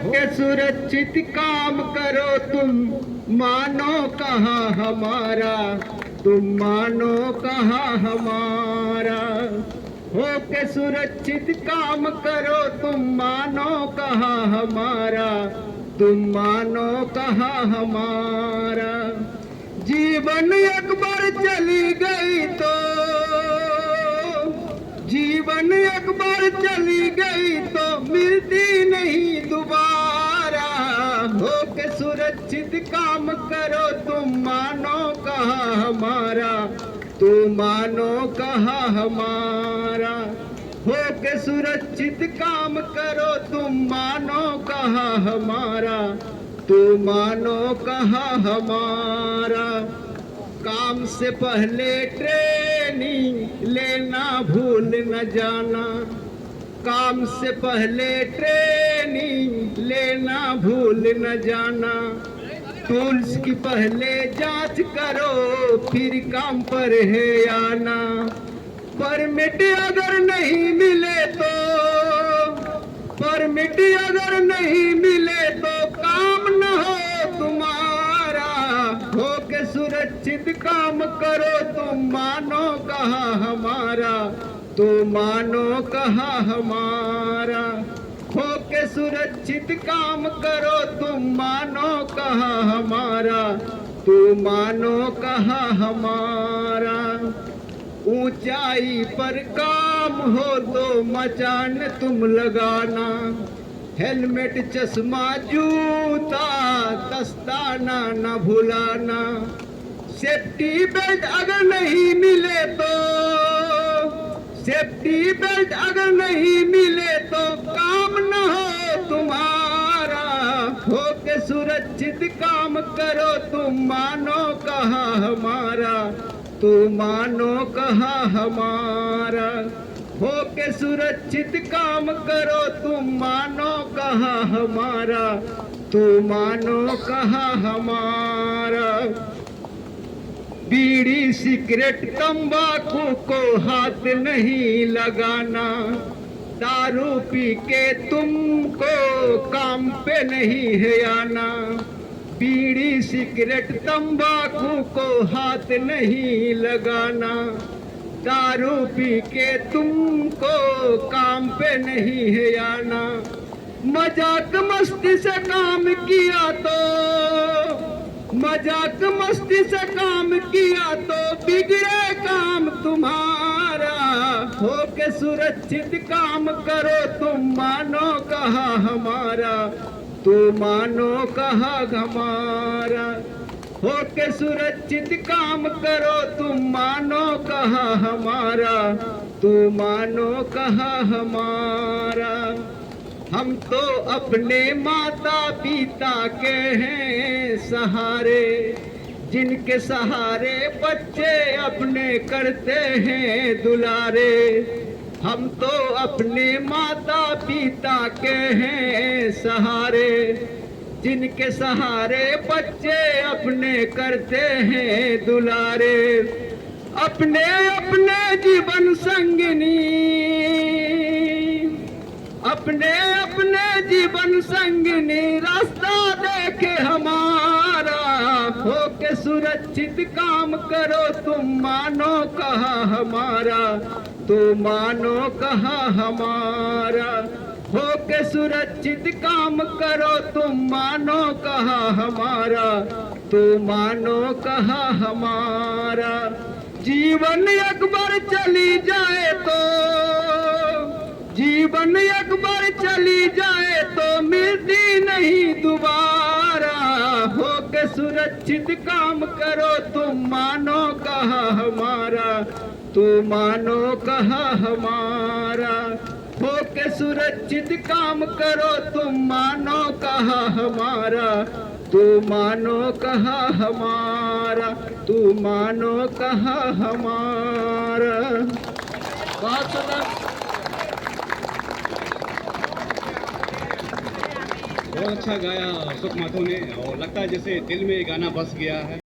के सुरक्षित काम करो तुम मानो कहाँ हमारा, तुम मानो कहाँ हमारा। हो के सुरक्षित काम करो तुम मानो कहाँ हमारा, तुम मानो कहाँ हमारा। जीवन एक बार चली गई तो, जीवन एक बार चली गई तो मिलती नहीं दोबारा। हो के सुरक्षित काम करो तुम मानो कहाँ हमारा, तुम मानो कहाँ हमारा। हो के सुरक्षित काम करो तुम मानो कहाँ हमारा, तुम मानो कहाँ हमारा। काम से पहले ट्रेनिंग लेना भूल न जाना, काम से पहले ट्रेनिंग लेना भूल न जाना। टूल्स की पहले जांच करो फिर काम पर है आना। परमिट अगर नहीं मिले तो, परमिट अगर नहीं मिले तो काम न हो तुम्हारा। हो के सुरक्षित काम करो तुम मानो कहाँ हमारा, तुम मानो कहाँ हमारा। हो के सुरक्षित काम करो तुम मानो कहाँ हमारा, तुम मानो कहाँ हमारा। ऊंचाई पर काम हो तो मचान तुम लगाना, हेलमेट चश्मा जूता दस्ताना न भुलाना। सेफ्टी बेल्ट अगर नहीं मिले तो, सेफ्टी बेल्ट अगर नहीं मिले तो काम न हो तुम्हारा। हो के सुरक्षित काम करो तुम मानो कहाँ हमारा, तुम मानो कहाँ हमारा। हो के सुरक्षित काम करो तुम मानो कहाँ हमारा, तुम मानो कहाँ हमारा। बीड़ी सिगरेट तंबाकू को हाथ नहीं लगाना, दारू पी के तुमको काम पे नहीं है आना। बीड़ी सिगरेट तंबाकू को हाथ नहीं लगाना, दारू पी के तुमको काम पे नहीं है आना। मजाक मस्ती से काम किया तो, मजाक मस्ती से काम किया तो बिगड़े काम तुम्हारा। हो के सुरक्षित काम करो तुम मानो कहाँ हमारा, तुम मानो कहाँ हमारा। हो के सुरक्षित काम करो तुम मानो कहाँ हमारा, तुम मानो कहाँ हमारा। हम तो अपने माता पिता के हैं सहारे, जिनके सहारे बच्चे अपने करते हैं दुलारे। हम तो अपने माता पिता के हैं सहारे, जिनके सहारे बच्चे अपने करते हैं दुलारे। अपने अपने जीवन संगिनी, अपने अपने जीवन संगिनी रास्ता देखे हमारा। हो के सुरक्षित काम करो तुम मानो कहाँ हमारा, तुम मानो कहाँ हमारा। हो के सुरक्षित काम करो तुम मानो कहाँ हमारा, तुम मानो कहाँ हमारा। जीवन एक बार चली जाए तो, जीवन एक बार चली जाए तो मिलती नहीं दोबारा। हो के सुरक्षित काम करो तुम मानो कहाँ हमारा, तुम मानो कहाँ हमारा। हो के सुरक्षित काम करो तुम मानो कहाँ हमारा, तुम मानो कहाँ हमारा, तुम मानो कहाँ हमारा। बहुत सुंदर, बहुत अच्छा गाया अशोक माथुर ने, और लगता है जैसे दिल में गाना बस गया है।